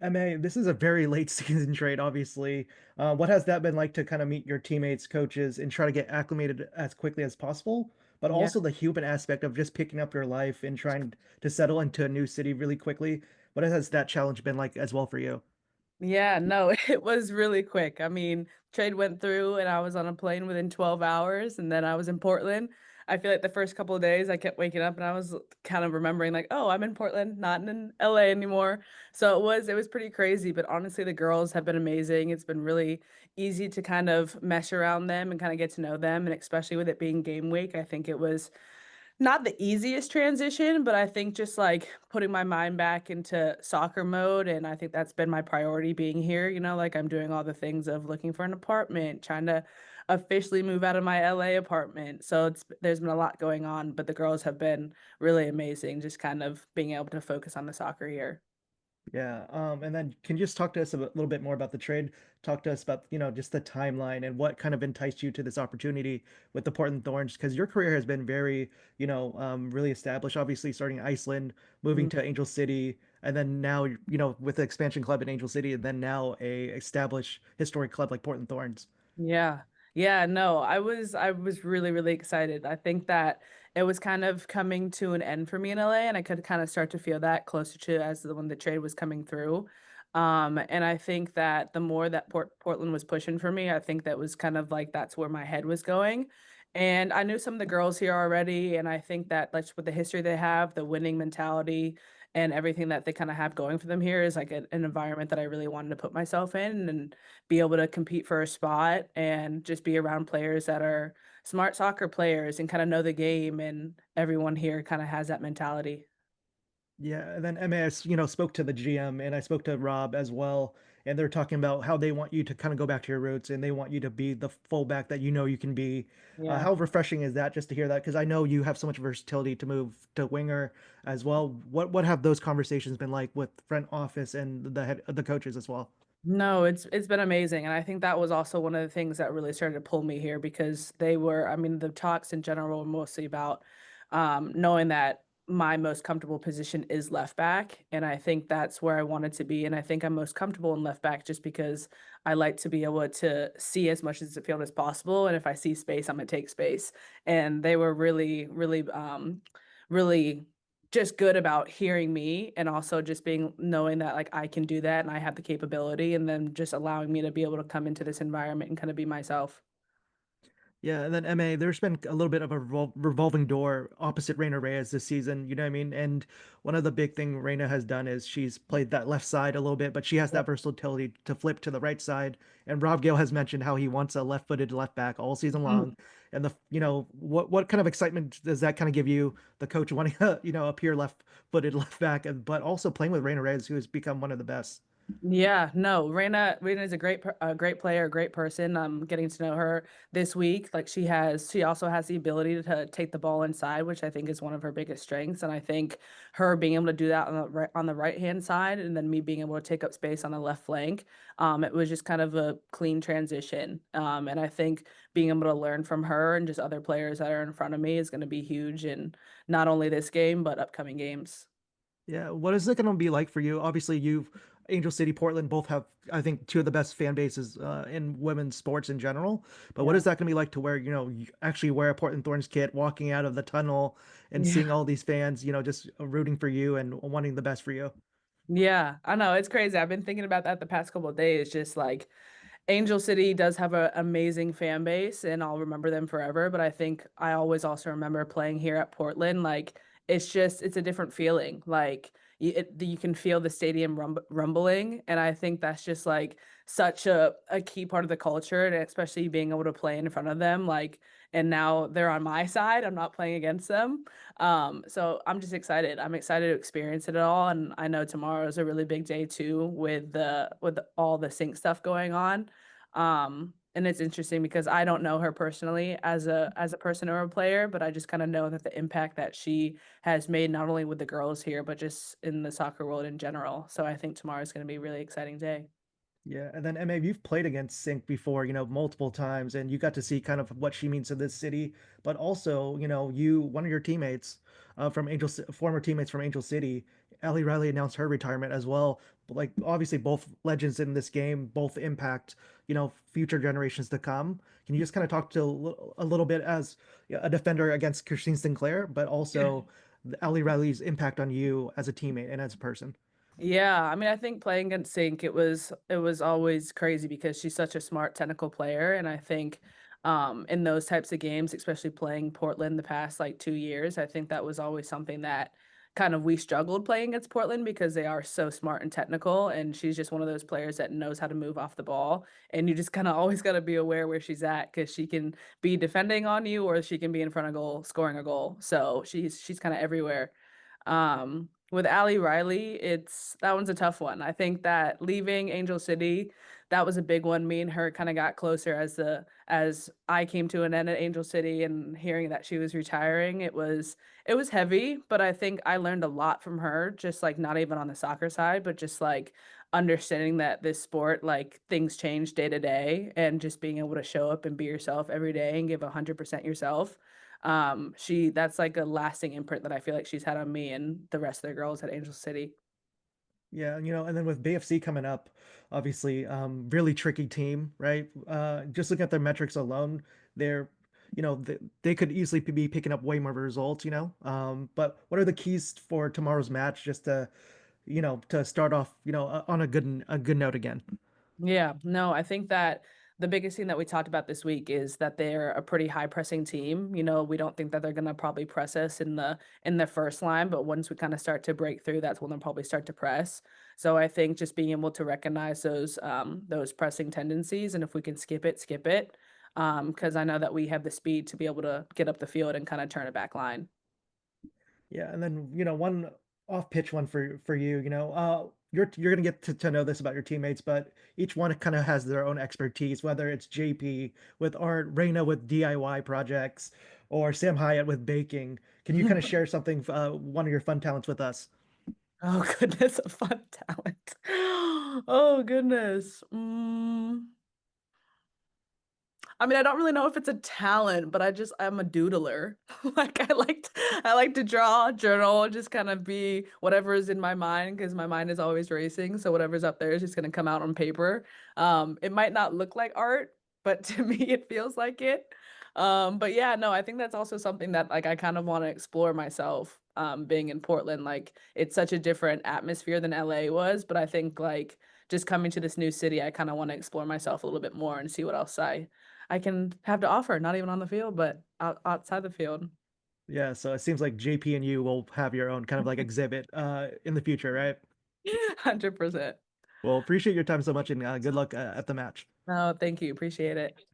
MA, this is a very late season trade, obviously. What has that been like to kind of meet your teammates, coaches, and try to get acclimated as quickly as possible? But Yeah. also the human aspect of just picking up your life and trying to settle into a new city really quickly. What has that challenge been like as well for you? Yeah, no, it was really quick. I mean, trade went through and I was on a plane within 12 hours and then I was in Portland. I feel like the first couple of days I kept waking up and I was kind of remembering like, oh, I'm in Portland, not in LA anymore. So it was pretty crazy, but honestly the girls have been amazing. It's been really easy to kind of mesh around them and kind of get to know them, and especially with it being game week, I think it was not the easiest transition, but I think just like putting my mind back into soccer mode. And I think that's been my priority being here. Like I'm doing all the things of looking for an apartment, trying to officially move out of my LA apartment. So there's been a lot going on, but the girls have been really amazing, just kind of being able to focus on the soccer here. Yeah. And then can you just talk to us a little bit more about the trade? Talk to us about, just the timeline and what kind of enticed you to this opportunity with the Portland Thorns, because your career has been very, really established, obviously starting in Iceland, moving to Angel City, and then now, with the expansion club in Angel City, and then now a established historic club like Portland Thorns. Yeah. Yeah, no, I was really, really excited. I think that it was kind of coming to an end for me in LA, and I could kind of start to feel that closer to as when the trade was coming through. And I think that the more that Portland was pushing for me, I think that was kind of like that's where my head was going. And I knew some of the girls here already, and I think that like with the history they have, the winning mentality, and everything that they kind of have going for them here is like an environment that I really wanted to put myself in and be able to compete for a spot and just be around players that are smart soccer players and kind of know the game. And everyone here kind of has that mentality. Yeah, and then MAS, spoke to the GM and I spoke to Rob as well, and they're talking about how they want you to kind of go back to your roots and they want you to be the fullback that you can be. Yeah. How refreshing is that just to hear that? Because I know you have so much versatility to move to winger as well. What have those conversations been like with front office and the coaches as well? No, it's been amazing. And I think that was also one of the things that really started to pull me here because I mean, the talks in general were mostly about knowing that my most comfortable position is left back. And I think that's where I wanted to be. And I think I'm most comfortable in left back just because I like to be able to see as much as the field as possible. And if I see space, I'm gonna take space. And they were really, really, really just good about hearing me and also just being knowing that like I can do that and I have the capability and then just allowing me to be able to come into this environment and kind of be myself. Yeah, and then MA, there's been a little bit of a revolving door opposite Reyna Reyes this season, you know what I mean? And one of the big thing Reyna has done is she's played that left side a little bit, but she has Yeah. that versatility to flip to the right side. And Rob Gale has mentioned how he wants a left-footed left back all season long. And what kind of excitement does that kind of give you, the coach wanting a pure left-footed left back, but also playing with Reyna Reyes, who has become one of the best. Yeah, no, Reyna is a great player, a great person. I'm getting to know her this week. Like she also has the ability to take the ball inside, which I think is one of her biggest strengths. And I think her being able to do that on the right hand side, and then me being able to take up space on the left flank, it was just kind of a clean transition. And I think being able to learn from her and just other players that are in front of me is going to be huge in not only this game but upcoming games. Yeah, what is it going to be like for you? Obviously, Angel City, Portland both have, I think, two of the best fan bases in women's sports in general. But what Yeah. is that going to be like to wear, you actually wear a Portland Thorns kit, walking out of the tunnel and seeing Yeah. all these fans, just rooting for you and wanting the best for you? Yeah, I know it's crazy. I've been thinking about that the past couple of days. Just like Angel City does have an amazing fan base, and I'll remember them forever. But I think I always also remember playing here at Portland. Like it's a different feeling. Like you can feel the stadium rumbling, and I think that's just like such a key part of the culture, and especially being able to play in front of them. Like, and now they're on my side. I'm not playing against them. So I'm just excited. I'm excited to experience it all, and I know tomorrow is a really big day too with all the sync stuff going on. And it's interesting because I don't know her personally as a person or a player, but I just kind of know that the impact that she has made not only with the girls here, but just in the soccer world in general. So I think tomorrow is going to be a really exciting day. Yeah, and then MA, you've played against Sync before, multiple times, and you got to see kind of what she means to this city. But also, one of your teammates former teammates from Angel City, Ellie Riley announced her retirement as well. like obviously both legends in this game, both impact, future generations to come. Can you just kind of talk to a little bit as a defender against Christine Sinclair, but also Ali Riley's impact on you as a teammate and as a person? Yeah, I mean, I think playing against Sink, it was always crazy because she's such a smart technical player, and I think in those types of games, especially playing Portland the past like 2 years, I think that was always something that kind of we struggled playing against Portland because they are so smart and technical, and she's just one of those players that knows how to move off the ball, and you just kind of always got to be aware where she's at because she can be defending on you or she can be in front of goal scoring a goal. So she's kind of everywhere. With Ali Riley, it's that one's a tough one. I think that leaving Angel City, that was a big one. Me and her kind of got closer as I came to an end at Angel City and hearing that she was retiring, it was heavy, but I think I learned a lot from her, just like not even on the soccer side, but just like understanding that this sport, like things change day to day and just being able to show up and be yourself every day and give 100% yourself. She that's like a lasting imprint that I feel like she's had on me and the rest of the girls at Angel City. Yeah, and then with BFC coming up, obviously, really tricky team, right? Just looking at their metrics alone, they're, they could easily be picking up way more results. But what are the keys for tomorrow's match just to start off, on a good note again? Yeah, no, I think that the biggest thing that we talked about this week is that they're a pretty high pressing team. We don't think that they're gonna probably press us in the first line, but once we kind of start to break through, that's when they'll probably start to press. So I think just being able to recognize those pressing tendencies, and if we can skip it, skip it. Because I know that we have the speed to be able to get up the field and kind of turn a back line. Yeah, and then one off pitch one for you. You're gonna get to know this about your teammates, but each one kind of has their own expertise. Whether it's JP with art, Reyna with DIY projects, or Sam Hyatt with baking. Can you kind of share something, one of your fun talents with us? Oh goodness, a fun talent. Oh goodness. I mean, I don't really know if it's a talent, but I'm a doodler. Like I like to draw, journal, and just kind of be whatever is in my mind because my mind is always racing. So whatever's up there is just gonna come out on paper. It might not look like art, but to me it feels like it. But yeah, no, I think that's also something that like I kind of want to explore myself. Being in Portland, like it's such a different atmosphere than LA was, but I think like just coming to this new city, I kind of want to explore myself a little bit more and see what else I can have to offer, not even on the field, but outside the field. Yeah, so it seems like JP and you will have your own kind of like exhibit in the future, right? 100%. Well, appreciate your time so much and good luck at the match. No, thank you. Appreciate it.